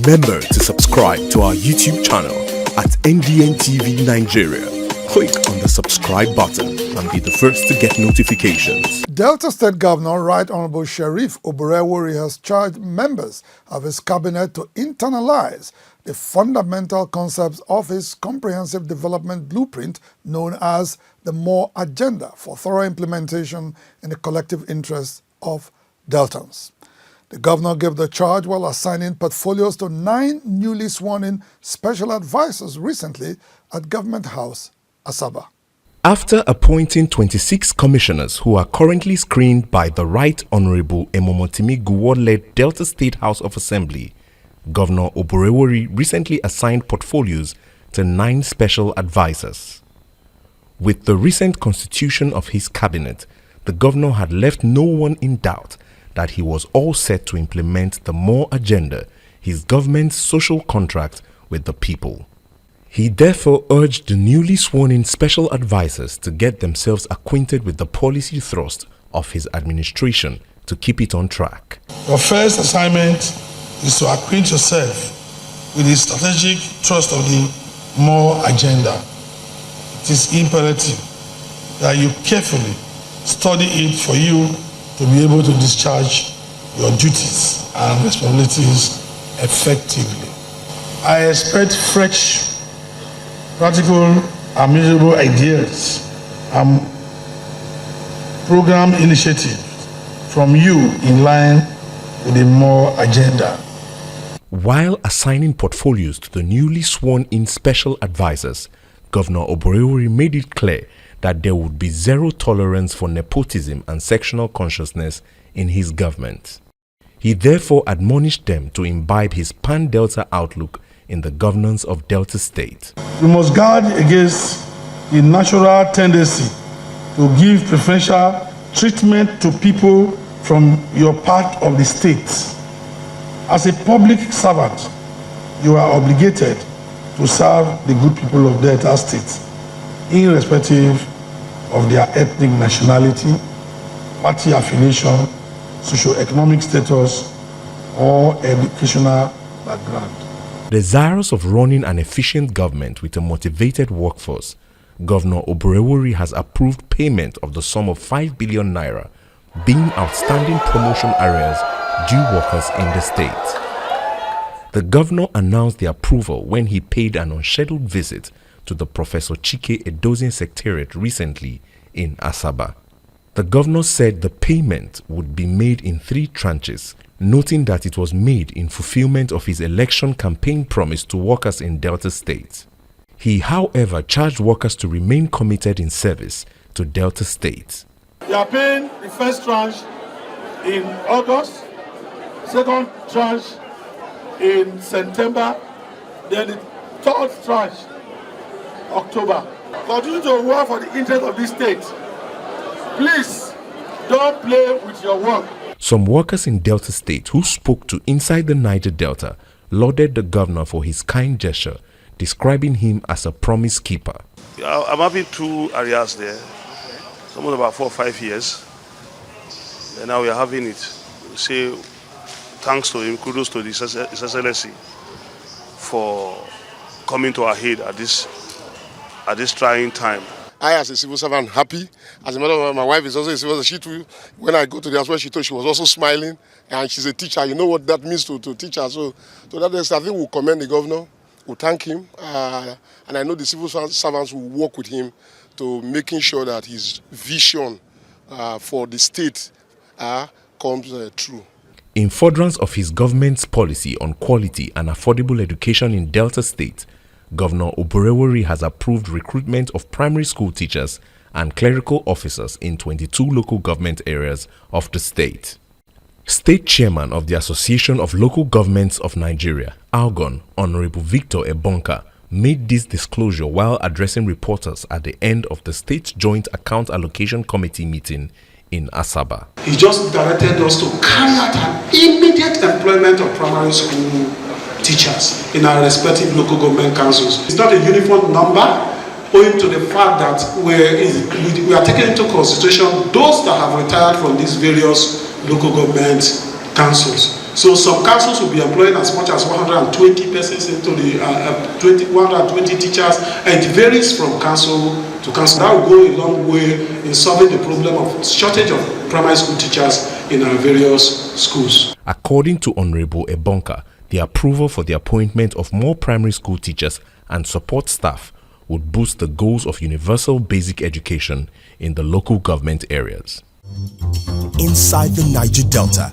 Remember to subscribe to our YouTube channel at NDN TV Nigeria. Click on the subscribe button and be the first to get notifications. Delta State Governor Right Honorable Sheriff Oborevwori has charged members of his cabinet to internalize the fundamental concepts of his comprehensive development blueprint known as the MORE Agenda for thorough implementation in the collective interest of Deltans. The governor gave the charge while assigning portfolios to 9 newly sworn-in special advisors recently at Government House, Asaba. After appointing 26 commissioners who are currently screened by the Right Honorable Emomotimi Guwo-led Delta State House of Assembly, Governor Oborevwori recently assigned portfolios to 9 special advisors. With the recent constitution of his cabinet, the governor had left no one in doubt that he was all set to implement the MORE Agenda, his government's social contract with the people. He therefore urged the newly sworn-in special advisors to get themselves acquainted with the policy thrust of his administration to keep it on track. Your first assignment is to acquaint yourself with the strategic thrust of the MORE Agenda. It is imperative that you carefully study it for you to be able to discharge your duties and responsibilities effectively. I expect fresh, practical, and measurable ideas and program initiatives from you in line with the MORE Agenda. While assigning portfolios to the newly sworn-in special advisors, Governor Oborevwori made it clear that there would be zero tolerance for nepotism and sectional consciousness in his government. He therefore admonished them to imbibe his pan-Delta outlook in the governance of Delta State. We must guard against the natural tendency to give preferential treatment to people from your part of the state. As a public servant, you are obligated to serve the good people of Delta State, irrespective of their ethnic nationality, party affiliation, socio-economic status, or educational background. Desirous of running an efficient government with a motivated workforce, Governor Oborevwori has approved payment of the sum of 5 billion naira, being outstanding promotion arrears due workers in the state. The governor announced the approval when he paid an unscheduled visit to the Professor Chike Edozien Secretariat recently in Asaba. The governor said the payment would be made in 3 tranches, noting that it was made in fulfillment of his election campaign promise to workers in Delta State. He, however, charged workers to remain committed in service to Delta State. We are paying the first tranche in August, second tranche in September, then the third tranche October. Continue to work for the interest of this state. Please don't play with your work. Some workers in Delta State who spoke to Inside the Niger Delta lauded the governor for his kind gesture, describing him as a promise keeper. I'm having 2 arrears there, some of about 4 or 5 years, and now we are having it. Say thanks to him, kudos to His Excellency for coming to our aid at this trying time. I, as a civil servant, happy. As a matter of fact, my wife is also a civil servant. She too, when I go to the house where she told, she was also smiling. And she's a teacher. You know what that means to teach her. So that is, I think we'll commend the governor, we'll thank him. And I know the civil servants will work with him to making sure that his vision for the state comes true. In furtherance of his government's policy on quality and affordable education in Delta State, Governor Oborevwori has approved recruitment of primary school teachers and clerical officers in 22 local government areas of the state. State Chairman of the Association of Local Governments of Nigeria, AKUGHA, Honorable Victor Ebonka, made this disclosure while addressing reporters at the end of the State Joint Account Allocation Committee meeting in Asaba. He just directed us to carry out an immediate employment of primary school teachers in our respective local government councils. It's not a uniform number, owing to the fact that we are taking into consideration those that have retired from these various local government councils. So some councils will be employing as much as 120 persons into the 120 teachers, and it varies from council to council. That will go a long way in solving the problem of shortage of primary school teachers in our various schools. According to Honorable Ebonka, the approval for the appointment of more primary school teachers and support staff would boost the goals of universal basic education in the local government areas. Inside the Niger Delta,